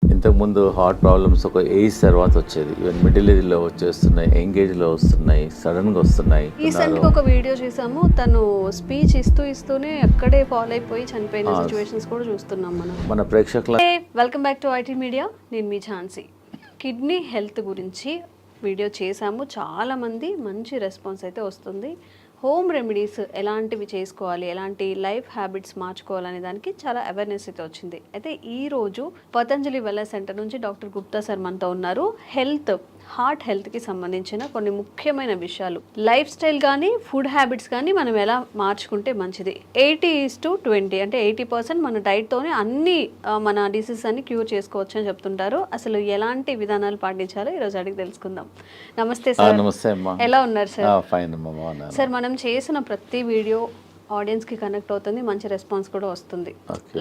ఇంతకుముందు heart problems ఒక age తర్వాత వచ్చేది, ఈవెన్ మిడిల్ ఏజ్లో వచ్చేస్తున్నాయి, యంగ్ ఏజ్లో వస్తున్నాయి, సడన్గా వస్తున్నాయి. రీసెంట్గా ఒక వీడియో చేసాము, తను స్పీచ్ ఇస్తూనే అక్కడే ఫాలో అయిపోయి చనిపోయిన సిచ్యువేషన్స్ కూడా చూస్తున్నాం మన ప్రేక్షకుల. Welcome back to IT media, నేను మీ ఝాన్సీ. కిడ్నీ హెల్త్ గురించి వీడియో చేసాము, చాలామంది మంచి రెస్పాన్స్ అయితే వస్తుంది. హోమ్ రెమెడీస్ ఎలాంటివి చేసుకోవాలి, ఎలాంటి లైఫ్ హ్యాబిట్స్ మార్చుకోవాలనే దానికి చాలా అవేర్నెస్ అయితే వచ్చింది. అయితే ఈరోజు పతంజలి వెల్నెస్ సెంటర్ నుంచి డాక్టర్ గుప్తా సార్ మనతో ఉన్నారు. హార్ట్ హెల్త్కి సంబంధించిన కొన్ని ముఖ్యమైన విషయాలు, లైఫ్ స్టైల్ కానీ ఫుడ్ హ్యాబిట్స్ కానీ మనం ఎలా మార్చుకుంటే మంచిది. 80:20 అంటే 80% మన డైట్తోనే అన్ని మన డిసీజెస్ అన్ని క్యూర్ చేసుకోవచ్చు అని చెప్తుంటారు. అసలు ఎలాంటి విధానాలు పాటించాలో ఈరోజు అడిగి తెలుసుకుందాం. నమస్తే సార్. నమస్తే అమ్మా. ఎలా ఉన్నారు సార్? ఫైన్ అమ్మా. సార్, మనం చేసిన ప్రతి వీడియో ఆడియన్స్కి కనెక్ట్ అవుతుంది, మంచి రెస్పాన్స్ కూడా వస్తుంది.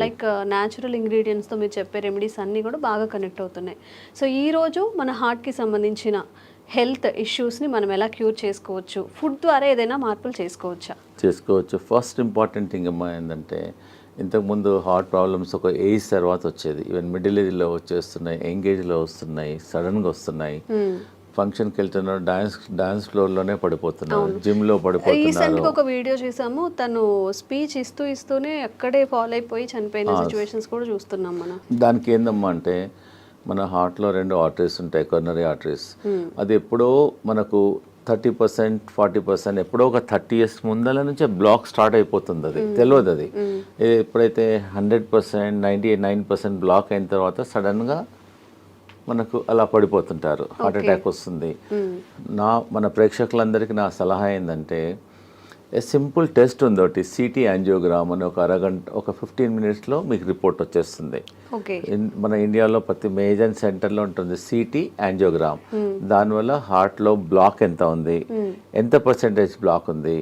లైక్ న్యాచురల్ ఇంగ్రీడియంట్స్తో మీరు చెప్పే రెమెడీస్ అన్నీ కూడా బాగా కనెక్ట్ అవుతున్నాయి. సో ఈరోజు మన హార్ట్కి సంబంధించిన హెల్త్ ఇష్యూస్ని మనం ఎలా క్యూర్ చేసుకోవచ్చు, ఫుడ్ ద్వారా ఏదైనా మార్పులు చేసుకోవచ్చు. ఫస్ట్ ఇంపార్టెంట్ థింగ్ అమ్మా ఏంటంటే, ఇంతకుముందు హార్ట్ ప్రాబ్లమ్స్ ఒక ఏజ్ తర్వాత వచ్చేది, ఈవెన్ మిడిల్ ఏజ్లో వచ్చేస్తున్నాయి, యంగ్ ఏజ్లో వస్తున్నాయి, సడన్గా వస్తున్నాయి. ఫంక్షన్కి వెళ్తున్నారు, డాన్స్ ఫ్లోర్లోనే పడిపోతున్నారు, జిమ్లో పడిపోతున్నారు. రీసెంట్గా ఒక వీడియో చేసాము, తను స్పీచ్ ఇస్తూనే అక్కడే ఫాలో అయిపోయి చనిపోయిన సిచ్యువేషన్స్ కూడా చూస్తున్నాం మనం. దానికి ఏందమ్మా అంటే, మన హార్ట్లో 2 ఆర్టరీస్ ఉంటాయి, కొర్నరీ ఆర్టరీస్. అది ఎప్పుడో మనకు 30%, 40% ఎప్పుడో ఒక 30 years ముందల నుంచే బ్లాక్ స్టార్ట్ అయిపోతుంది. అది తెలియదు. అది ఎప్పుడైతే 100%, 99% బ్లాక్ అయిన తర్వాత సడన్గా మనకు అలా పడిపోతుంటారు, హార్ట్ అటాక్ వస్తుంది. మన ప్రేక్షకులందరికీ నా సలహా ఏంటంటే, సింపుల్ టెస్ట్ ఉంది ఒకటి, సిటీ యాంజియోగ్రామ్ అని. ఒక 15 minutesలో మీకు రిపోర్ట్ వచ్చేస్తుంది. మన ఇండియాలో ప్రతి మేజర్ సెంటర్లో ఉంటుంది సిటీ యాంజియోగ్రామ్. దానివల్ల హార్ట్లో బ్లాక్ ఎంత ఉంది, ఎంత పర్సెంటేజ్ బ్లాక్ ఉంది,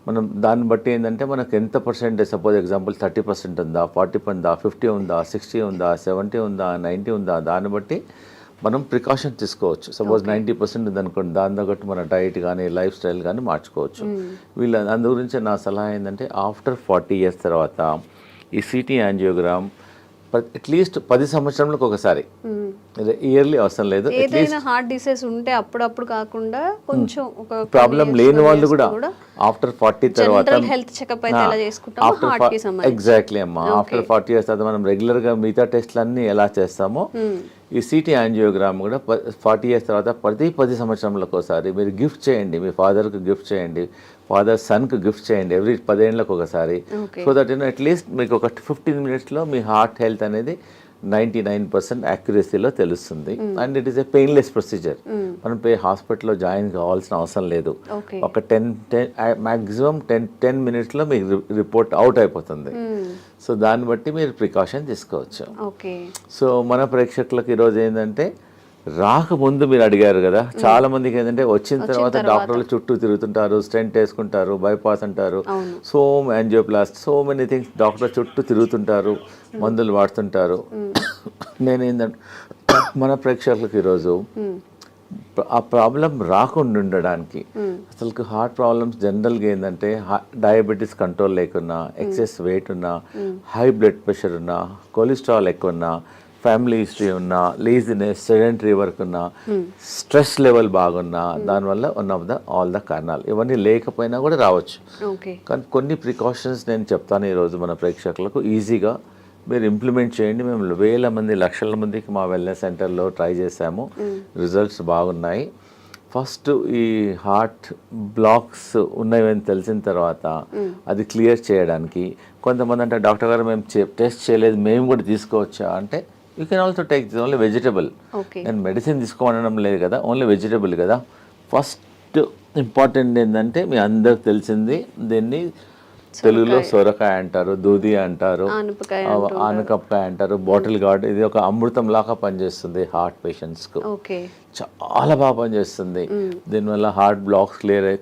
మనం దాన్ని బట్టి ఏంటంటే మనకు ఎంత పర్సెంటేజ్, సపోజ్ ఎగ్జాంపుల్ 30% ఉందా, 40 ఉందా, 50 ఉందా, 60 ఉందా, 70 ఉందా, 90 ఉందా, దాన్ని బట్టి మనం ప్రికాషన్ తీసుకోవచ్చు. సపోజ్ 90% ఉందనుకోండి, దాని తగ్గట్టు మన డైట్ కానీ లైఫ్ స్టైల్ కానీ మార్చుకోవచ్చు. అందు గురించి నా సలహా ఏంటంటే, ఆఫ్టర్ 40 years తర్వాత ఈ సిటీ యాంజియోగ్రామ్ అట్లీస్ట్ 10 సంవత్సరాలకు ఒకసారి, ఇయర్లీ అవసరం లేదు. ఏదైనా హార్ట్ డిసీజ్ ఉంటే అప్పుడప్పుడు కాకుండా కొంచెం ఒక ప్రాబ్లం లేని వాళ్ళు కూడా ఆఫ్టర్ 40 తర్వాత హెల్త్ చెకప్ అయితే ఎలా చేసుకుంటామో హార్ట్ కి సంబంధించి. ఎగ్జాక్ట్లీ అమ్మా. ఆఫ్టర్ 40 years తర్వాత మనం రెగ్యులర్గా మిగతా టెస్ట్లన్నీ ఎలా చేస్తామో, ఈ సిటీ యాంజియోగ్రామ్ కూడా 40 years తర్వాత ప్రతి 10 సంవత్సరాలకు ఒకసారి మీరు గిఫ్ట్ చేయండి. మీ ఫాదర్కి గిఫ్ట్ చేయండి, ఫాదర్ సన్కి గిఫ్ట్ చేయండి, ఎవ్రీ 10 ఏళ్ళకు ఒకసారి. సో దట్ అట్లీస్ట్ మీకు ఒక 15 minutesలో మీ హార్ట్ హెల్త్ అనేది 99% యాక్యురసీలో తెలుస్తుంది. And it is a painless procedure. మనం హాస్పిటల్లో జాయిన్ కావాల్సిన అవసరం లేదు. ఒక 10 minutesలో మీకు రిపోర్ట్ అవుట్ అయిపోతుంది. సో దాన్ని బట్టి మీరు ప్రికాషన్ తీసుకోవచ్చు. సో మన ప్రేక్షకులకు ఈరోజు ఏంటంటే, రాకముందు మీరు అడిగారు కదా, చాలా మందికి ఏంటంటే వచ్చిన తర్వాత డాక్టర్లు చుట్టూ తిరుగుతుంటారు, స్టెంట్ వేసుకుంటారు, బైపాస్ అంటారు, యాంజియోప్లాస్ట్, సో మెనీ థింగ్స్, డాక్టర్ చుట్టూ తిరుగుతుంటారు, మందులు వాడుతుంటారు. నేనేంటంటే, మన ప్రేక్షకులకు ఈరోజు ఆ ప్రాబ్లం రాకుండా ఉండడానికి, అసలు హార్ట్ ప్రాబ్లమ్స్ జనరల్గా ఏంటంటే, డయాబెటీస్ కంట్రోల్ లేకున్నా, ఎక్సెస్ వెయిట్ ఉన్నా, హై బ్లడ్ ప్రెషర్ ఉన్నా, కొలెస్ట్రాల్ ఎక్కువ ఉన్నా, ఫ్యామిలీ హిస్టరీ ఉన్నా, లేజినెస్, సెడెంటరీ వర్క్ ఉన్నా, స్ట్రెస్ లెవెల్ బాగున్నా, దానివల్ల ఆల్ ద కారణాలు. ఇవన్నీ లేకపోయినా కూడా రావచ్చు. కానీ కొన్ని ప్రికాషన్స్ నేను చెప్తాను ఈరోజు మన ప్రేక్షకులకు, ఈజీగా మీరు ఇంప్లిమెంట్ చేయండి. మేము వేల మంది, లక్షల మందికి మా వెల్నెస్ సెంటర్లో ట్రై చేసాము, రిజల్ట్స్ బాగున్నాయి. ఫస్ట్ ఈ హార్ట్ బ్లాక్స్ ఉన్నాయని తెలిసిన తర్వాత అది క్లియర్ చేయడానికి, కొంతమంది అంటే, డాక్టర్ గారు మేము టెస్ట్ చేయలేదు, మేము కూడా తీసుకోవచ్చా అంటే, you can also take this only vegetable. నేను మెడిసిన్ తీసుకోవడం లేదు కదా, ఓన్లీ వెజిటబుల్ కదా. ఫస్ట్ ఇంపార్టెంట్ ఏంటంటే, మీ అందరికి తెలిసింది, దీన్ని తెలుగులో సొరకాయ అంటారు, దూది అంటారు, ఆనపకాయ అంటారు, బాటిల్ గార్డ్. ఇది ఒక అమృతం లాగా పనిచేస్తుంది హార్ట్ పేషెంట్స్కు, చాలా బాగా పనిచేస్తుంది. దీనివల్ల హార్ట్ బ్లాక్స్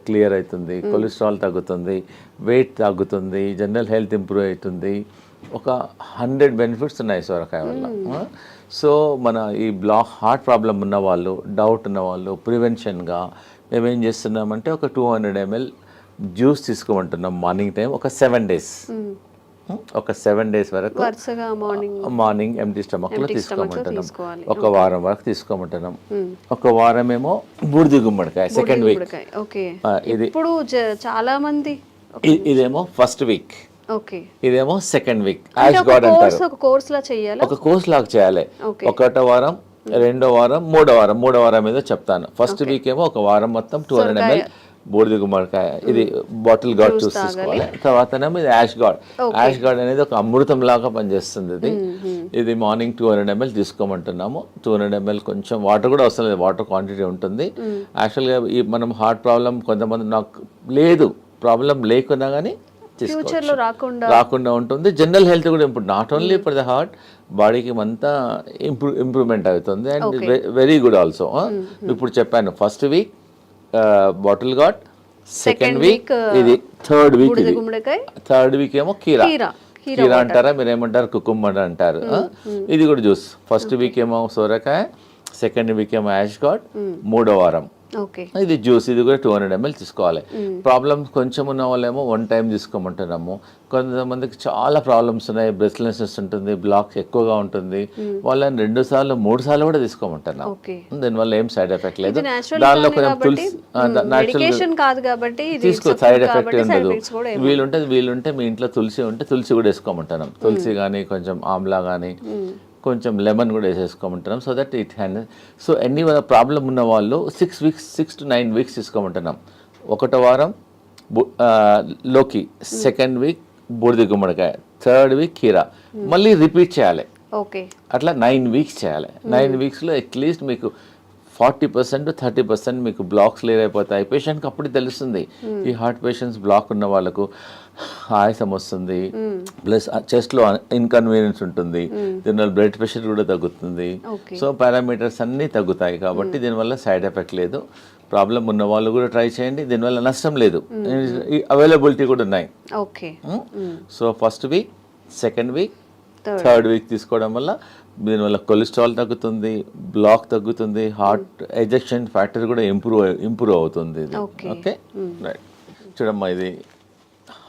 క్లియర్ అవుతుంది, కొలెస్ట్రాల్ తగ్గుతుంది, వెయిట్ తగ్గుతుంది, జనరల్ హెల్త్ ఇంప్రూవ్ అవుతుంది. ఒక 100 benefits ఉన్నాయి సొరకాయ వల్ల. సో మన ఈ హార్ట్ ప్రాబ్లం ఉన్న వాళ్ళు, డౌట్ ఉన్న వాళ్ళు, ప్రివెన్షన్గా మేమేం చేస్తున్నామంటే, ఒక 200 ml జ్యూస్ తీసుకోమంటున్నాం మార్నింగ్ టైం, ఒక 7 days. ఒక 7 days వరకు వరుసగా మార్నింగ్ ఎంటీ స్టమక్లో తీసుకోమంటున్నాం. తీసుకోవాలి. ఒక వారం వరకు తీసుకోమంటున్నాం. ఒక వారం ఏమో బూడిద గుమ్మడికాయ సెకండ్ వీక్. ఓకే. ఇది ఇప్పుడు చాలా మంది ఇదేమో ఫస్ట్ వీక్, ఓకే, ఇదేమో సెకండ్ వీక్. యాష్ గార్డ్ అంటారు. ఒక కోర్స్ లా చేయాలి, ఒక కోర్స్ లాగా చేయాలి. ఒకటో వారం, రెండో వారం, మూడో వారం ఏదో చెప్తాను. ఫస్ట్ వీక్ ఏమో ఒక వారం మొత్తం 200 ml బూడిద గుమ్మడికాయ, ఇది బాటిల్ గార్డ్ చూసి తీసుకోవాలి. తర్వాతనేమో ఇది యాష్ గార్డ్. యాష్ గార్డ్ అనేది ఒక అమృతం లాగా పనిచేస్తుంది. ఇది మార్నింగ్ 200 ml తీసుకోమంటున్నాము. 200 ml కొంచెం వాటర్ కూడా అవసరం లేదు, వాటర్ క్వాంటిటీ ఉంటుంది. యాక్చువల్గా ఈ మనం హార్ట్ ప్రాబ్లం కొంతమంది నాకు లేదు, ప్రాబ్లం లేకున్నా కానీ ఫ్యూచర్లో రాకుండా ఉంటుంది. జనరల్ హెల్త్ కూడా ఇప్పుడు not only for the heart, బాడీకి అంతా ఇంప్రూవ్మెంట్ అవుతుంది. And very good also. ఇప్పుడు చెప్పాను first week bottle gourd, second week ఇది, థర్డ్ వీక్ ఏమో కీరా అంటారా, మీరు ఏమంటారు కుకుంబర్ అంటారు. ఇది కూడా జ్యూస్. ఫస్ట్ వీక్ ఏమో సోరకాయ, సెకండ్ వీక్ ఏమో యాష్ గార్డ్, మూడో వారం ఇది జ్యూస్. ఇది కూడా 200 ml తీసుకోవాలి. ప్రాబ్లమ్స్ కొంచెం ఉన్న వాళ్ళేమో 1 time తీసుకోమంటున్నాము. కొంతమందికి చాలా ప్రాబ్లమ్స్ ఉన్నాయి, బ్రెస్ట్లెస్నెస్ ఉంటుంది, బ్లాక్స్ ఎక్కువగా ఉంటుంది, వాళ్ళని 2 సార్లు 3 సార్లు కూడా తీసుకోమంటున్నాం. దీనివల్ల ఏం సైడ్ ఎఫెక్ట్ లేదు. దానిలో కొంచెం తులసి తీసుకో, సైడ్ ఎఫెక్ట్ ఉండదు. వీలుంటే మీ ఇంట్లో తులసి ఉంటే తులసి కూడా వేసుకోమంటున్నాం. తులసి కానీ కొంచెం ఆమ్లా కానీ కొంచెం లెమన్ కూడా వేసేసుకోమంటున్నాం. So that it hand. So ఎన్ని ప్రాబ్లం ఉన్న వాళ్ళు 6 to 9 weeks తీసుకోమంటున్నాం. ఒకటో వారం లోకి, సెకండ్ వీక్ బూడిద గుమ్మడికాయ, థర్డ్ వీక్ కీరా, మళ్ళీ రిపీట్ చేయాలి. అట్లా 9 weeks చేయాలి. 9 weeksలో అట్లీస్ట్ మీకు 40% to 30% మీకు బ్లాక్స్ క్లియర్ అయిపోతాయి. పేషెంట్కి అప్పుడు తెలుస్తుంది. ఈ హార్ట్ పేషెంట్స్ బ్లాక్ ఉన్న వాళ్ళకు ఆయాసం వస్తుంది, ప్లస్ చెస్ట్లో ఇన్కన్వీనియన్స్ ఉంటుంది, దీనివల్ల బ్లడ్ ప్రెషర్ కూడా తగ్గుతుంది. సో పారామీటర్స్ అన్నీ తగ్గుతాయి. కాబట్టి దీనివల్ల సైడ్ ఎఫెక్ట్ లేదు. ప్రాబ్లం ఉన్న వాళ్ళు కూడా ట్రై చేయండి, దీనివల్ల నష్టం లేదు. అవైలబిలిటీ కూడా ఉన్నాయి. So first week, second week, third week తీసుకోవడం వల్ల దీనివల్ల కొలెస్ట్రాల్ తగ్గుతుంది, బ్లాక్ తగ్గుతుంది, హార్ట్ ఎజెక్షన్ ఫ్యాక్టర్ కూడా ఇంప్రూవ్ అవుతుంది. Okay right. చూడమ్మా, ఇది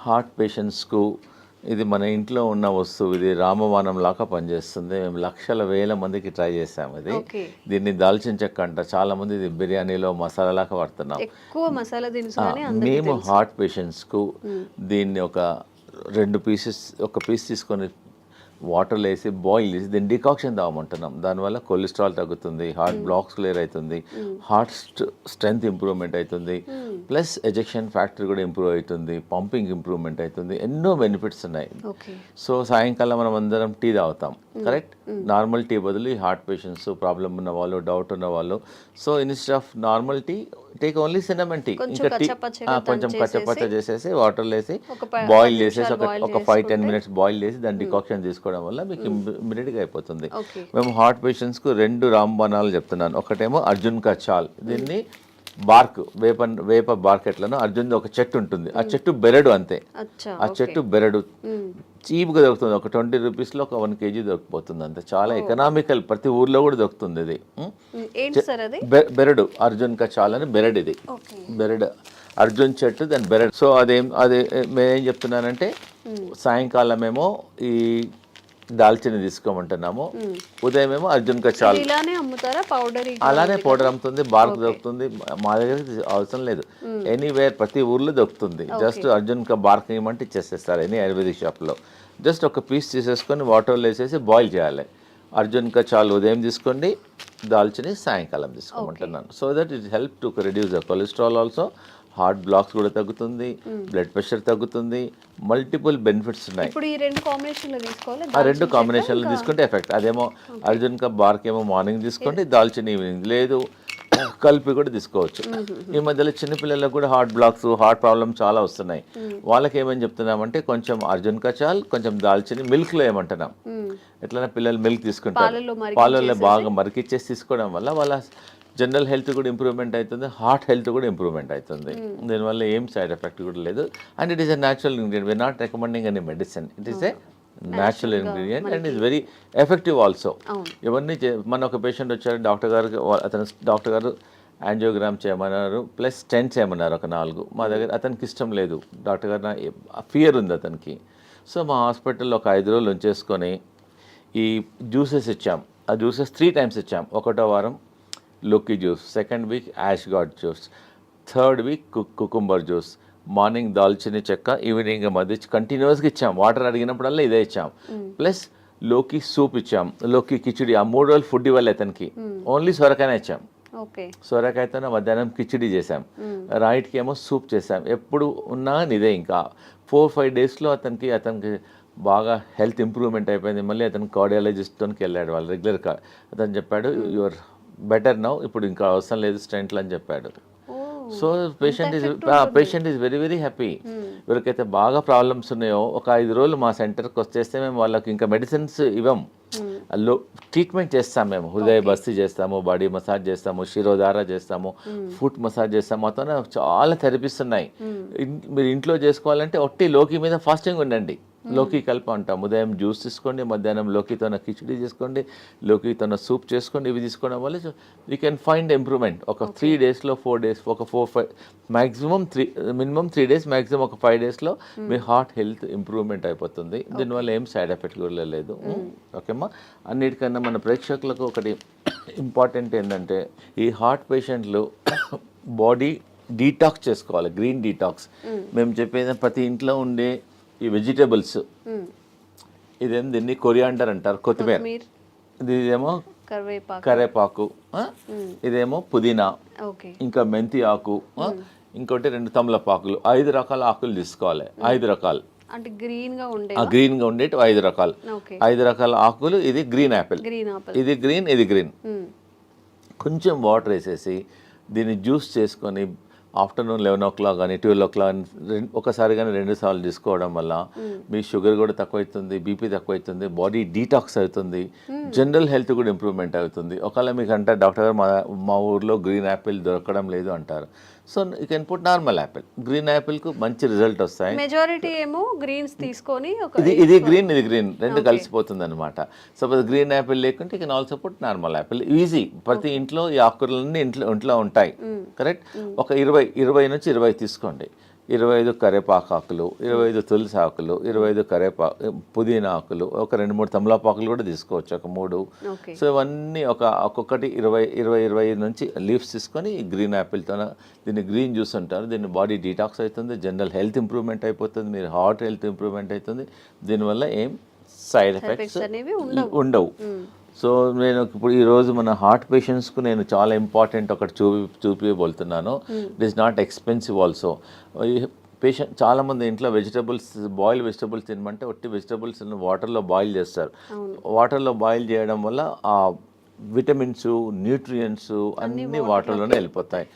హార్ట్ పేషెంట్స్కు ఇది మన ఇంట్లో ఉన్న వస్తువు. ఇది రామబాణం లాగా పనిచేస్తుంది. మేము లక్షల వేల మందికి ట్రై చేసాము. ఇది దీన్ని దాల్చిన చెక్క అంట. చాలా మంది ఇది బిర్యానీలో మసాలా లాగా వాడుతున్నాం. మేము హార్ట్ పేషెంట్స్కు దీన్ని ఒక 2 pieces, ఒక పీస్ తీసుకొని వాటర్లో వేసి బాయిల్ చేసి దీన్ని డికాక్షన్ తాగమంటున్నాం. దానివల్ల కొలెస్ట్రాల్ తగ్గుతుంది, హార్ట్ బ్లాక్స్ క్లియర్ అవుతుంది, హార్ట్ స్ట్రెంగ్త్ ఇంప్రూవ్మెంట్ అవుతుంది, ప్లస్ ఎజెక్షన్ ఫ్యాక్టర్ కూడా ఇంప్రూవ్ అవుతుంది, పంపింగ్ ఇంప్రూవ్మెంట్ అవుతుంది. ఎన్నో బెనిఫిట్స్ ఉన్నాయి. సో సాయంకాలం మనం అందరం టీ తాగుతాం, కరెక్ట్? నార్మల్ టీ బదులు ఈ హార్ట్ పేషెంట్స్, ప్రాబ్లం ఉన్న వాళ్ళు, డౌట్ ఉన్న వాళ్ళు, so instead of normal tea take only cinnamon tea. ఇంకా టీ కొంచెం కచ్చపచ్చ చేసేసి వాటర్లో వేసి బాయిల్ చేసేసి ఒక 5-10 minutes బాయిల్ చేసి దాన్ని డికాక్షన్ తీసుకోవడం వల్ల మీకు ఇమ్మీడియట్గా అయిపోతుంది. మేము హార్ట్ పేషెంట్స్కు 2 రాంబాణాలు చెప్తున్నాను. ఒకటేమో అర్జున్ కా చాల్. దీన్ని బార్క్, వేప బార్క్ ఎట్లను అర్జున్ ఒక చెట్టు ఉంటుంది, ఆ చెట్టు బెరడు అంతే. ఆ చెట్టు బెరడు చీప్గా దొరుకుతుంది. ఒక 20 rupeesలో ఒక 1 kg దొరికిపోతుంది అంతే. చాలా ఎకనామికల్, ప్రతి ఊర్లో కూడా దొరుకుతుంది. ఇది బెరడు, అర్జున్ కా చాల్ అని బెరడు. ఇది బెరడు, అర్జున్ చెట్టు, దాని బెరడు. సో అదే మేమేం చెప్తున్నానంటే సాయంకాలం ఏమో ఈ దాల్చిన తీసుకోమంటున్నాము, ఉదయం ఏమో అర్జున్ కా చాల్. అలానే పౌడర్ అమ్ముతుంది, బార్క్ దొరుకుతుంది. మా దగ్గర అవసరం లేదు, ఎనీవేర్ ప్రతి ఊర్లో దొరుకుతుంది. జస్ట్ అర్జున్ కా బార్క్ ఇవ్వమంటే ఇచ్చేసేస్తారు ఎనీ ఆయుర్వేదిక్ షాప్లో. జస్ట్ ఒక పీస్ తీసేసుకొని వాటర్లో వేసేసి బాయిల్ చేయాలి. అర్జున్ కా చాల్ ఉదయం తీసుకోండి, దాల్చిని సాయంకాలం తీసుకోమంటున్నాను. So that it help to reduce the cholesterol also, heart blocks కూడా తగ్గుతుంది, బ్లడ్ ప్రెషర్ తగ్గుతుంది, మల్టిపుల్ బెనిఫిట్స్ ఉన్నాయి. ఇప్పుడు ఈ 2 కాంబినేషన్లో తీసుకోవాలి. ఆ 2 కాంబినేషన్లో తీసుకుంటే ఎఫెక్ట్. అదేమో అర్జున్ కా బార్క్ ఏమో మార్నింగ్ తీసుకోండి, దాల్చిన ఈవినింగ్, లేదు కలిపి కూడా తీసుకోవచ్చు. ఈ మధ్యలో చిన్నపిల్లలకు కూడా హార్ట్ బ్లాక్స్, హార్ట్ ప్రాబ్లమ్ చాలా వస్తున్నాయి. వాళ్ళకి ఏమని చెప్తున్నామంటే కొంచెం అర్జున్ కా చాల్, కొంచెం దాల్చిని మిల్క్లో ఏమంటున్నాం. ఎట్లైనా పిల్లలు మిల్క్ తీసుకుంటారు, పాలల్లో బాగా మరికిచ్చేసి తీసుకోవడం వల్ల వాళ్ళ జనరల్ హెల్త్ కూడా ఇంప్రూవ్మెంట్ అవుతుంది, హార్ట్ హెల్త్ కూడా ఇంప్రూవ్మెంట్ అవుతుంది. దీనివల్ల ఏం సైడ్ ఎఫెక్ట్ కూడా లేదు. And it is a natural ingredient. We are not recommending any medicine. It is a natural ingredient and is very effective also. ఇవన్నీ మన ఒక పేషెంట్ వచ్చారు, డాక్టర్ గారు యాంజియోగ్రామ్ చేయమన్నారు, ప్లస్ స్టెంట్ చేయమన్నారు ఒక 4. మా దగ్గర అతనికి ఇష్టం లేదు, డాక్టర్ గారు ఫియర్ ఉంది అతనికి. సో మా హాస్పిటల్లో ఒక 5 రోజులు ఉంచేసుకొని ఈ జ్యూసెస్ ఇచ్చాం. ఆ జ్యూసెస్ 3 టైమ్స్ ఇచ్చాం. ఒకటో వారం లోకి juice, second week ash gourd juice, third week cucumber juice, morning దాల్చిని చెక్క, ఈవినింగ్ మధ్య కంటిన్యూస్గా ఇచ్చాం. వాటర్ అడిగినప్పుడల్లా ఇదే ఇచ్చాం. ప్లస్ లోకి సూప్ ఇచ్చాం, లోకి కిచిడి. ఆ 3 రోజులు ఫుడ్ ఇవ్వాలి అతనికి, ఓన్లీ సొరకాయనే ఇచ్చాం. సొరకాయతో మధ్యాహ్నం కిచిడి చేసాం, రైట్కి ఏమో సూప్ చేసాం. ఎప్పుడు ఉన్నా ఇదే. ఇంకా 4-5 డేస్లో అతనికి బాగా హెల్త్ ఇంప్రూవ్మెంట్ అయిపోయింది. మళ్ళీ అతను కార్డియాలజిస్ట్తోకి వెళ్ళాడు, వాళ్ళు రెగ్యులర్గా. అతను చెప్పాడు యువర్ బెటర్ నౌ, ఇప్పుడు ఇంకా అవసరం లేదు స్టెంట్లు అని చెప్పాడు. So patient is very very happy. ఎవరికైతే బాగా ప్రాబ్లమ్స్ ఉన్నాయో ఒక 5 రోజులు మా సెంటర్కి వచ్చేస్తే మేము వాళ్ళకి ఇంకా మెడిసిన్స్ ఇవ్వం, ట్రీట్మెంట్ చేస్తాం. మేము హృదయ బస్తీ చేస్తాము, బాడీ మసాజ్ చేస్తాము, శిరోధార చేస్తాము, ఫుట్ మసాజ్ చేస్తాము. మొత్తం చాలా థెరపీస్ ఉన్నాయి. మీరు ఇంట్లో చేసుకోవాలంటే ఒట్టి లోకి మీద ఫాస్టింగ్ ఉండండి. లోకి కలిపి అంటాం. ఉదయం జ్యూస్ తీసుకోండి, మధ్యాహ్నం లోకితోన కిచిడి చేసుకోండి, లోకితోన సూప్ చేసుకోండి. ఇవి తీసుకోవడం వల్ల యూ కెన్ ఫైండ్ ఇంప్రూవ్మెంట్. ఒక 3 డేస్లో 4 డేస్, ఒక 4-5 మ్యాక్సిమం మినిమం 3 డేస్, మ్యాక్సిమం ఒక 5 డేస్లో మీ హార్ట్ హెల్త్ ఇంప్రూవ్మెంట్ అయిపోతుంది. దీనివల్ల ఏం సైడ్ ఎఫెక్ట్ కూడా లేదు. ఓకేమ్మా. అన్నిటికన్నా మన ప్రేక్షకులకు ఒకటి ఇంపార్టెంట్ ఏంటంటే, ఈ హార్ట్ పేషెంట్లు బాడీ డీటాక్స్ చేసుకోవాలి, గ్రీన్ డీటాక్స్. మేము చెప్పేది ప్రతి ఇంట్లో ఉండే ఈ వెజిటేబుల్స్, దీన్ని కొరియాండర్ అంటారు, కొత్తిమీర. ఇదేమో కరేపాకు, ఇదేమో పుదీనా, ఇంకా మెంతి ఆకు, ఇంకోటి 2 తమలపాకులు. 5 రకాల ఆకులు తీసుకోవాలి. 5 రకాలు అంటే గ్రీన్ గా ఉండేటి 5 రకాలు. 5 రకాల ఆకులు. ఇది గ్రీన్ యాపిల్, ఇది గ్రీన్, ఇది గ్రీన్. కొంచెం వాటర్ వేసేసి దీన్ని జ్యూస్ చేసుకొని ఆఫ్టర్నూన్ 11 o'clock కానీ 12 o'clock ఒకసారి కానీ 2 సార్లు తీసుకోవడం వల్ల మీ షుగర్ కూడా తక్కువవుతుంది, బీపీ తక్కువవుతుంది, బాడీ డీటాక్స్ అవుతుంది, జనరల్ హెల్త్ కూడా ఇంప్రూవ్మెంట్ అవుతుంది. ఒకవేళ మీకు అంటే డాక్టర్ గారు మా ఊర్లో గ్రీన్ యాపిల్ దొరకడం లేదు అంటారు. So you can put normal apple. Green యాపిల్కు మంచి రిజల్ట్ వస్తాయి. మెజారిటీ ఏమో గ్రీన్స్ తీసుకొని ఇది గ్రీన్, ఇది గ్రీన్, రెండు కలిసిపోతుంది అనమాట. సపోజ్ గ్రీన్ యాపిల్ లేకుంటే you can also put normal Apple. Easy. ప్రతి ఇంట్లో ఈ ఆకుకూరలన్నీ ఇంట్లో ఉంటాయి. కరెక్ట్. ఒక 20 నుంచి 20 తీసుకోండి. 25 కరేపాకు ఆకులు, 25 తులసి ఆకులు, 25 పుదీనా ఆకులు, ఒక 2-3 తమలపాకులు కూడా తీసుకోవచ్చు, ఒక 3. సో ఇవన్నీ ఒక్కొక్కటి 20 నుంచి లీవ్స్ తీసుకొని గ్రీన్ యాపిల్తో దీన్ని గ్రీన్ జ్యూస్ అంటారు. దీన్ని బాడీ డీటాక్స్ అవుతుంది, జనరల్ హెల్త్ ఇంప్రూవ్మెంట్ అయిపోతుంది, మీరు హార్ట్ హెల్త్ ఇంప్రూవ్మెంట్ అవుతుంది. దీనివల్ల ఏం సైడ్ ఎఫెక్ట్స్ ఉండవు. సో నేను ఇప్పుడు ఈరోజు మన హార్ట్ పేషెంట్స్కు నేను చాలా ఇంపార్టెంట్ ఒకటి చూపిపోతున్నాను. It is not expensive also. Patient చాలామంది ఇంట్లో బాయిల్ వెజిటబుల్స్ తినమంటే ఒట్టి వెజిటబుల్స్ వాటర్లో బాయిల్ చేస్తారు. వాటర్లో బాయిల్ చేయడం వల్ల ఆ విటమిన్స్, న్యూట్రియంట్స్ అన్నీ వాటర్లోనే వెళ్ళిపోతాయి.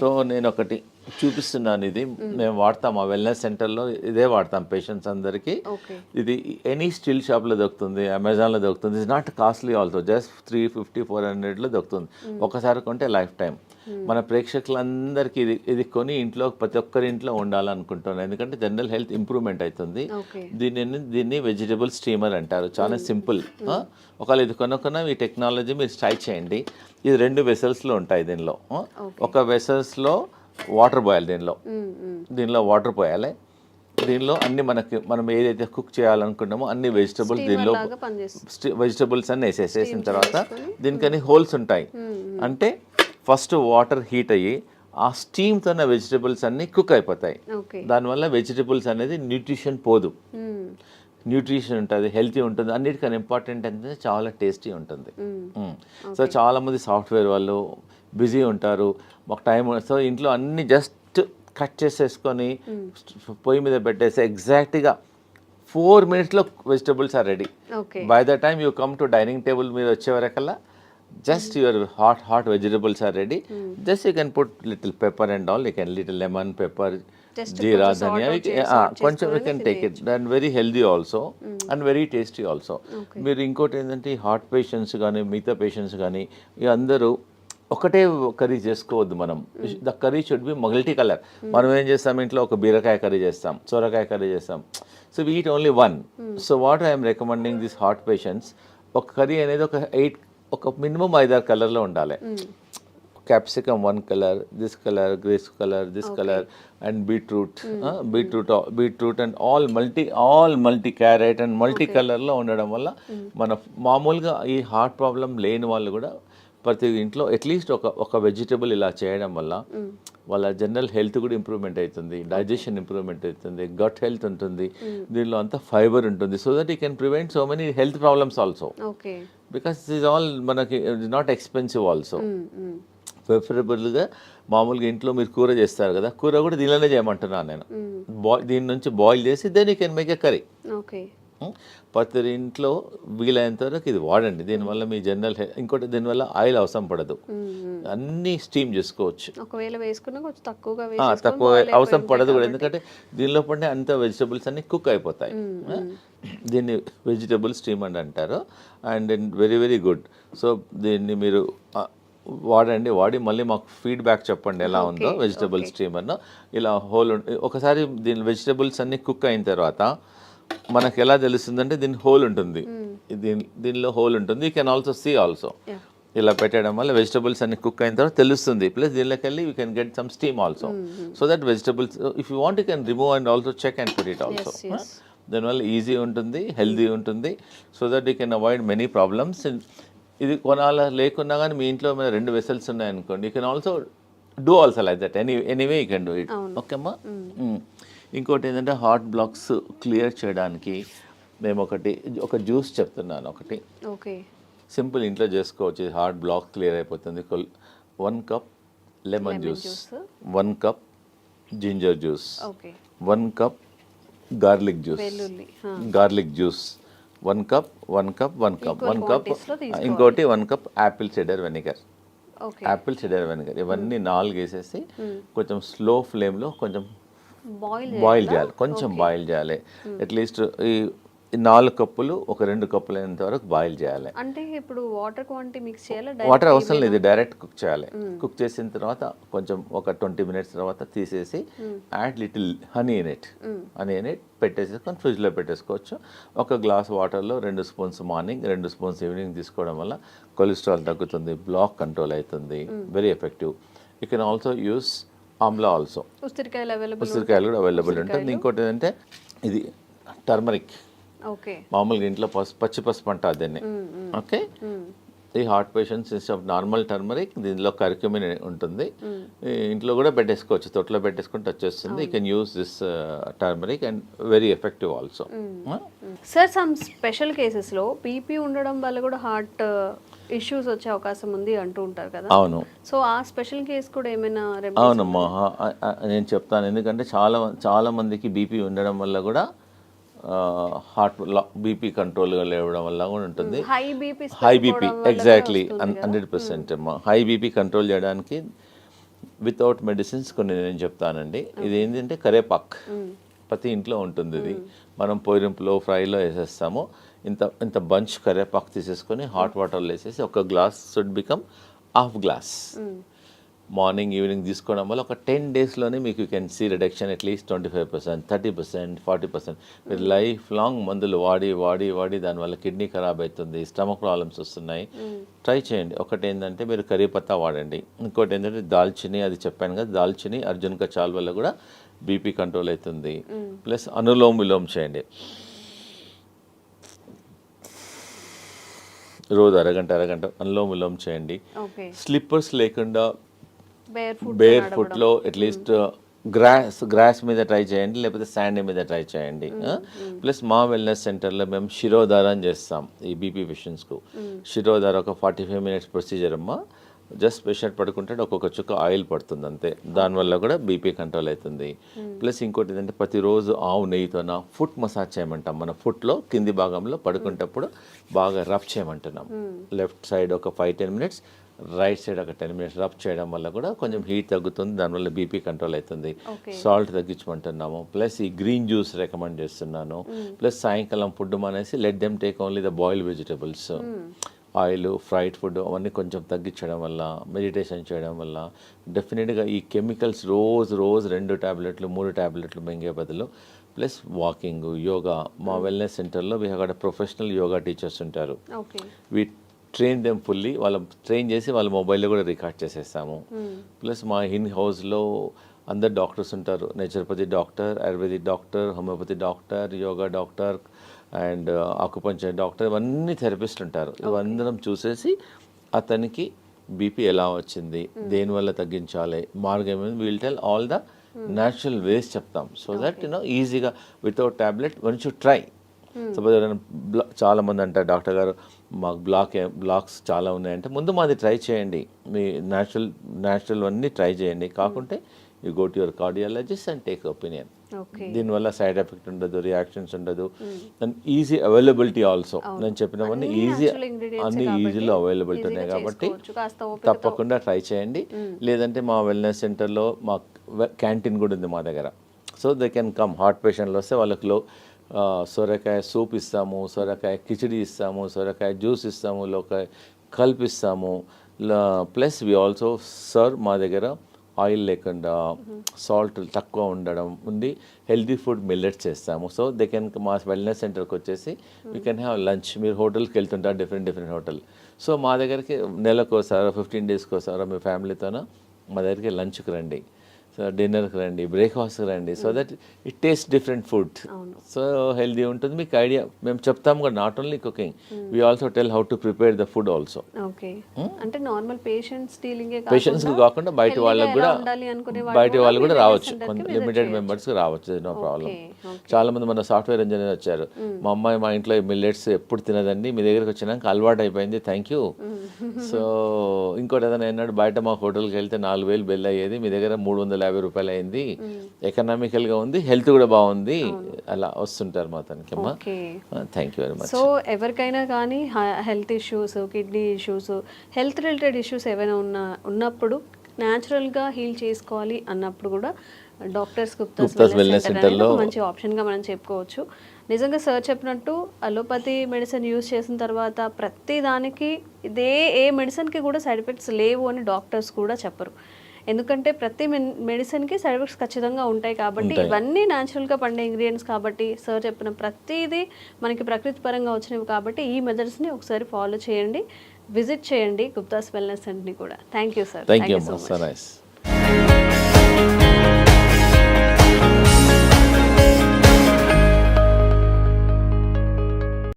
సో నేను ఒకటి చూపిస్తున్నాను. ఇది మేము వాడతాం, ఆ వెల్నెస్ సెంటర్లో ఇదే వాడతాం పేషెంట్స్ అందరికీ. ఇది ఎనీ స్టీల్ షాప్లో దొరుకుతుంది, అమెజాన్లో దొరుకుతుంది. It's not costly also, just 350-400లో దొరుకుతుంది. ఒకసారి కొంటే లైఫ్ టైం. మన ప్రేక్షకులందరికీ ఇది కొని ఇంట్లో ప్రతి ఒక్కరి ఇంట్లో ఉండాలనుకుంటున్నాను, ఎందుకంటే జనరల్ హెల్త్ ఇంప్రూవ్మెంట్ అవుతుంది. దీన్ని వెజిటబుల్ స్టీమర్ అంటారు. చాలా సింపుల్. ఒకవేళ ఇది కొనుక్కున్న ఈ టెక్నాలజీ మీరు ట్రై చేయండి. ఇది 2 వెసల్స్లో ఉంటాయి. దీనిలో ఒక వెసల్స్లో వాటర్ పోయాలి, దీనిలో వాటర్ పోయాలి. దీనిలో అన్ని మనం ఏదైతే కుక్ చేయాలనుకున్నామో అన్ని వెజిటబుల్స్ అన్ని వేసేసిన తర్వాత దీనికని హోల్స్ ఉంటాయి. అంటే ఫస్ట్ వాటర్ హీట్ అయ్యి ఆ స్టీమ్తో వెజిటబుల్స్ అన్ని కుక్ అయిపోతాయి. దానివల్ల వెజిటబుల్స్ అనేది న్యూట్రిషన్ పోదు, న్యూట్రిషన్ ఉంటుంది, హెల్తీ ఉంటుంది. అన్నిటికన్నా ఇంపార్టెంట్ అంటే చాలా టేస్టీ ఉంటుంది. సో చాలామంది సాఫ్ట్వేర్ వాళ్ళు బిజీ ఉంటారు, మాకు టైం. సో ఇంట్లో అన్ని జస్ట్ కట్ చేసేసుకొని పొయ్యి మీద పెట్టేసి ఎగ్జాక్ట్గా 4 minutesలో vegetables are ready. By the time you come to dining table మీద వచ్చే వరకల్లా just your hot vegetables are ready. Just you can put little pepper and all, you can little lemon, pepper, jeera, dhania, కొంచెం you can take it. And very healthy also and very tasty also. మీరు ఇంకోటి ఏంటంటే ఈ heart patients కానీ మిగతా patients కానీ అందరూ ఒకటే కర్రీ చేసుకోవద్దు. మనం the curry should be multi colour. మనం ఏం చేస్తాం, ఇంట్లో ఒక బీరకాయ కర్రీ చేస్తాం, సొరకాయ కర్రీ చేస్తాం. So we eat only one. So what I'm recommending this heart patients, ఒక కర్రీ అనేది ఒక మినిమం 5-6 కలర్లో ఉండాలి. capsicum one color, this color, this color, and beetroot, beetroot and all multi carrot and multi color లో ఉండడం వల్ల మన మామూలుగా ఈ హార్ట్ ప్రాబ్లం లేని వాళ్ళు కూడా ప్రతి ఇంట్లో అట్లీస్ట్ ఒక వెజిటబుల్ ఇలా చేయడం వల్ల వాళ్ళ జనరల్ హెల్త్ కూడా ఇంప్రూవ్మెంట్ అవుతుంది, డైజెషన్ ఇంప్రూవ్మెంట్ అవుతుంది, గట్ హెల్త్ ఉంటుంది, దీనిలో అంతా ఫైబర్ ఉంటుంది. So that you can prevent so many health problems also, because is all మనకి నాట్ ఎక్స్పెన్సివ్ ఆల్సో. ప్రిఫరబుల్గా మామూలుగా ఇంట్లో మీరు కూర చేస్తారు కదా, కూర కూడా దీనిలోనే చేయమంటున్నాను నేను. దీని నుంచి బాయిల్ చేసి then you can make a curry. ప్రతి ఇంట్లో వీలైనంత వరకు ఇది వాడండి. దీనివల్ల మీ జనరల్ ఇంకోటి దీనివల్ల ఆయిల్ అవసరం పడదు, అన్నీ స్టీమ్ చేసుకోవచ్చు. ఒకవేళ వేసుకున్నా కొంచెం తక్కువ అవసరం పడదు కూడా, ఎందుకంటే దీనిలో పడిన అంత వెజిటబుల్స్ అన్ని కుక్ అయిపోతాయి. దీన్ని వెజిటబుల్ స్టీమ్ అని అంటారు. And very very good. So దీన్ని మీరు వాడి మళ్ళీ మాకు ఫీడ్బ్యాక్ చెప్పండి ఎలా ఉందో వెజిటబుల్ స్టీమర్ను. ఇలా ఒకసారి దీని వెజిటబుల్స్ అన్ని కుక్ అయిన తర్వాత మనకు ఎలా తెలుస్తుందంటే దీని హోల్ ఉంటుంది, దీనిలో హోల్ ఉంటుంది. You can also see also. ఇలా పెట్టడం వల్ల వెజిటబుల్స్ అన్ని కుక్ అయిన తర్వాత తెలుస్తుంది. ప్లస్ దీనిలోకి వెళ్ళి you can get some steam also. So that vegetables if you want you can remove and also check and put it also. దానివల్ల ఈజీ ఉంటుంది, హెల్దీ ఉంటుంది. So that you can avoid many problems. ఇది లేకున్నా కానీ మీ ఇంట్లో మీద 2 vessels ఉన్నాయనుకోండి, you can also do also like that. Anyway you can do it. Okay అమ్మా. ఇంకోటి ఏంటంటే హార్ట్ బ్లాక్స్ క్లియర్ చేయడానికి మేము ఒక జ్యూస్ చెప్తున్నాను. ఒకటి సింపుల్ ఇంట్లో చేసుకోవచ్చు, హార్ట్ బ్లాక్ క్లియర్ అయిపోతుంది. 1 cup lemon juice, 1 cup ginger juice, 1 cup garlic juice, 1 cup ఇంకోటి 1 కప్ యాపిల్ సిడర్ వెనిగర్. ఇవన్నీ 4 వేసేసి కొంచెం స్లో ఫ్లేమ్లో కొంచెం బాయిల్ చేయాలి, కొంచెం బాయిల్ చేయాలి. అట్లీస్ట్ ఈ 4 కప్పులు ఒక 2 కప్పులు అయినంత వరకు బాయిల్ చేయాలి. అంటే ఇప్పుడు వాటర్ క్వాంటిటీ మిక్స్ చేయాలి, వాటర్ అవసరం లేదు, డైరెక్ట్ కుక్ చేయాలి. కుక్ చేసిన తర్వాత కొంచెం ఒక 20 మినిట్స్ తర్వాత తీసేసి add little honey in it పెట్టేసుకొని ఫ్రిడ్జ్లో పెట్టేసుకోవచ్చు. ఒక గ్లాస్ వాటర్లో 2 స్పూన్స్ మార్నింగ్, 2 స్పూన్స్ ఈవినింగ్ తీసుకోవడం వల్ల కొలెస్ట్రాల్ తగ్గుతుంది, బ్లాక్ కంట్రోల్ అవుతుంది. Very effective. You can also use Amla also. ఉసిరికాయలు కూడా అవైలబుల్ ఉంటుంది. ఇంకోటి ఏంటంటే ఇది టర్మరిక్. మామూలుగా ఇంట్లో పచ్చి పసుపు అంటారు దీన్ని. ఓకే, ఈ heart patients instead of normal turmeric దీనిలో కర్క్యూమిన్ ఉంటుంది. ఇంట్లో కూడా పెట్టేసుకోవచ్చు, తొట్లో పెట్టేసుకుంటే వచ్చేస్తుంది. You can use this turmeric and very effective also. Sir some special కేసెస్లో బీపీ ఉండడం వల్ల కూడా హార్ట్ ఇష్యూస్ వచ్చే అవకాశం ఉంది అంటూ ఉంటారు కదా. అవును. సో ఆ స్పెషల్ కేసు కూడా ఏమైనా? అవునమ్మా, నేను చెప్తాను. ఎందుకంటే చాలా మందికి బీపీ ఉండడం వల్ల కూడా హార్ట్ బీపీ కంట్రోల్గా లేవడం వల్ల కూడా ఉంటుంది. హై బీపీ ఎగ్జాక్ట్లీ 100% అమ్మా. హై బీపీ కంట్రోల్ చేయడానికి వితౌట్ మెడిసిన్స్ కొన్ని నేను చెప్తానండి. ఇది ఏంటంటే కరేపాక్ ప్రతి ఇంట్లో ఉంటుంది. ఇది మనం పొయ్యింపులో ఫ్రైలో వేసేస్తాము. ఇంత బంచ్ కరేపాకు తీసేసుకొని హాట్ వాటర్లో వేసేసి ఒక glass should become half glass morning evening తీసుకోవడం వల్ల ఒక 10 డేస్లోనే మీకు you can see reduction at least 25%, 30%, 40%. మీరు లైఫ్ లాంగ్ మందులు వాడి దానివల్ల కిడ్నీ ఖరాబ్ అవుతుంది, స్టమక్ ప్రాబ్లమ్స్ వస్తున్నాయి. ట్రై చేయండి. ఒకటి ఏంటంటే మీరు కరీ పత్తా వాడండి. ఇంకోటి ఏంటంటే దాల్చిని, అది చెప్పాను కదా, దాల్చిని అర్జున్ కచాల్ వల్ల కూడా బీపీ కంట్రోల్ అవుతుంది. ప్లస్ అనులోమ్ విలోమ్ చేయండి. రోజు అరగంట అనులోమ్ విలోమ్ చేయండి. స్లిప్పర్స్ లేకుండా బేర్ ఫుట్లో అట్లీస్ట్ గ్రాస్ మీద ట్రై చేయండి, లేకపోతే శాండ్ మీద ట్రై చేయండి. ప్లస్ మా వెల్నెస్ సెంటర్లో మేము శిరోధారం చేస్తాం ఈ బీపీ పేషెంట్స్కు. శిరోధార ఒక 45 మినిట్స్ ప్రొసీజర్ అమ్మా. జస్ట్ పేషెంట్ పడుకుంటే ఒక్కొక్క చుక్క ఆయిల్ పడుతుంది అంతే. దానివల్ల కూడా బీపీ కంట్రోల్ అవుతుంది. ప్లస్ ఇంకోటి ఏంటంటే ప్రతిరోజు ఆవు నెయ్యితోన ఫుట్ మసాజ్ చేయమంటాం. మన ఫుట్లో కింది భాగంలో పడుకునేటప్పుడు బాగా రబ్ చేయమంటున్నాం. లెఫ్ట్ సైడ్ ఒక 5-10 మినిట్స్, రైట్ సైడ్ ఒక 10 మినిట్స్ రబ్ చేయడం వల్ల కూడా కొంచెం హీట్ తగ్గుతుంది, దానివల్ల బీపీ కంట్రోల్ అవుతుంది. సాల్ట్ తగ్గించమంటున్నాము. ప్లస్ ఈ గ్రీన్ జ్యూస్ రికమెండ్ చేస్తున్నాను. ప్లస్ సాయంకాలం ఫుడ్ మానేసి let them take only the boiled vegetables. Oil, fried food అవన్నీ కొంచెం తగ్గించడం వల్ల, మెడిటేషన్ చేయడం వల్ల డెఫినెట్గా ఈ కెమికల్స్ రోజు 2 టాబ్లెట్లు 3 టాబ్లెట్లు మింగే బదులు ప్లస్ వాకింగ్, యోగా. మా వెల్నెస్ సెంటర్లో we have got professional yoga teachers ఉంటారు. ట్రైన్ దెమ్ ఫుల్లీ, వాళ్ళ ట్రైన్ చేసి వాళ్ళ మొబైల్లో కూడా రికార్డ్ చేసేస్తాము. ప్లస్ మా ఇన్ హౌస్లో అందరు డాక్టర్స్ ఉంటారు, naturopathy doctor, ayurvedic doctor, homeopathy doctor, yoga doctor and acupuncture doctor, ఇవన్నీ థెరపిస్ట్ ఉంటారు. ఇవందరం చూసేసి అతనికి బీపీ ఎలా వచ్చింది, దేనివల్ల తగ్గించాలి, మార్గం ఏమైంది, will tell all the natural ways చెప్తాం. సో దట్ ఈజీగా without tablet once you try. Suppose ఎవరైనా చాలా మంది అంటారు డాక్టర్ గారు మాకు బ్లాక్స్ చాలా ఉన్నాయంటే, ముందు మాది ట్రై చేయండి, మీ న్యాచురల్ అన్నీ ట్రై చేయండి, కాకుంటే you go to your cardiologist and take opinion. దీనివల్ల సైడ్ ఎఫెక్ట్ ఉండదు, రియాక్షన్స్ ఉండదు, అండ్ ఈజీ అవైలబిలిటీ ఆల్సో. నేను చెప్పినవన్నీ అన్ని ఈజీలో అవైలబిలిటీ ఉన్నాయి కాబట్టి తప్పకుండా ట్రై చేయండి. లేదంటే మా వెల్నెస్ సెంటర్లో మా క్యాంటీన్ కూడా ఉంది మా దగ్గర. So they can come, heart పేషెంట్లు వస్తే వాళ్ళకి సొరకాయ సూప్ ఇస్తాము, సొరకాయ కిచిడి ఇస్తాము, సొరకాయ జ్యూస్ ఇస్తాము, లోకాయ కల్పిస్తాము. ప్లస్ వి ఆల్సో సర్వ్ మా దగ్గర ఆయిల్ లేకుండా సాల్ట్ తక్కువ ఉండడం ఉంది, హెల్తీ ఫుడ్ మిల్లెట్స్ చేస్తాము. సో దే కెన్ మా వెల్నెస్ సెంటర్కి వచ్చేసి వీ కెన్ హ్యావ్ లంచ్. మీరు హోటల్కి వెళ్తుంటారు, డిఫరెంట్ హోటల్. సో మా దగ్గరికి నెలకోసారో 15 డేస్కి ఒకసారో మీ ఫ్యామిలీతోనో మా దగ్గరికి లంచ్కి రండి, సో డిన్నర్కి రండి, బ్రేక్ఫాస్ట్కి రండి. So that it taste different food, so healthy ఉంటుంది. మీకు ఐడియా మేము చెప్తాము కూడా, not only cooking, we also tell how to prepare the food also. అంటే నార్మల్ పేషెంట్స్కి కాకుండా బయట వాళ్ళకి కూడా రావచ్చు, లిమిటెడ్ మెంబర్స్కి రావచ్చు, నో ప్రాబ్లం. చాలా మంది మన సాఫ్ట్వేర్ ఇంజనీర్ వచ్చారు, మా అమ్మాయి మా ఇంట్లో మిల్లెట్స్ ఎప్పుడు తినదండి, మీ దగ్గరికి వచ్చినాక అలవాటు అయిపోయింది, థ్యాంక్ యూ. సో ఇంకోటి ఏదైనా అన్నాడు, బయట మా హోటల్కి వెళ్తే 4,000 బిల్ అయ్యేది, మీ దగ్గర 350 రూపాయలు అయింది, ఎకనామికల్గా ఉంది, హెల్త్ కూడా బాగుంది, అలా వస్తుంటారు మా తనకి. అమ్మా thank you very much. So ఎవరికైనా కానీ health issues, kidney issues, health related issues ఏమైనా ఉన్నప్పుడు న్యాచురల్గా హీల్ చేసుకోవాలి అన్నప్పుడు కూడా డాక్టర్స్ గుప్తాస్ వెల్నెస్ సెంటర్లో మంచి ఆప్షన్గా మనం చెప్పుకోవచ్చు. నిజంగా సార్ చెప్పినట్టు అలోపతి మెడిసిన్ యూజ్ చేసిన తర్వాత ప్రతి దానికి ఏ మెడిసిన్కి కూడా సైడ్ ఎఫెక్ట్స్ లేవు అని డాక్టర్స్ కూడా చెప్పరు. ఎందుకంటే ప్రతి మెడిసిన్కి సైడ్ ఎఫెక్ట్స్ ఖచ్చితంగా ఉంటాయి కాబట్టి, ఇవన్నీ న్యాచురల్గా పండే ఇంగ్రీడియంట్స్ కాబట్టి, సార్ చెప్పిన ప్రతిదీ మనకి ప్రకృతి పరంగా వచ్చినవి కాబట్టి ఈ మెథడ్స్ని ఒకసారి ఫాలో చేయండి, విజిట్ చేయండి గుప్తాస్ వెల్నెస్ సెంటర్ని కూడా. Thank you sir. Thank you so much.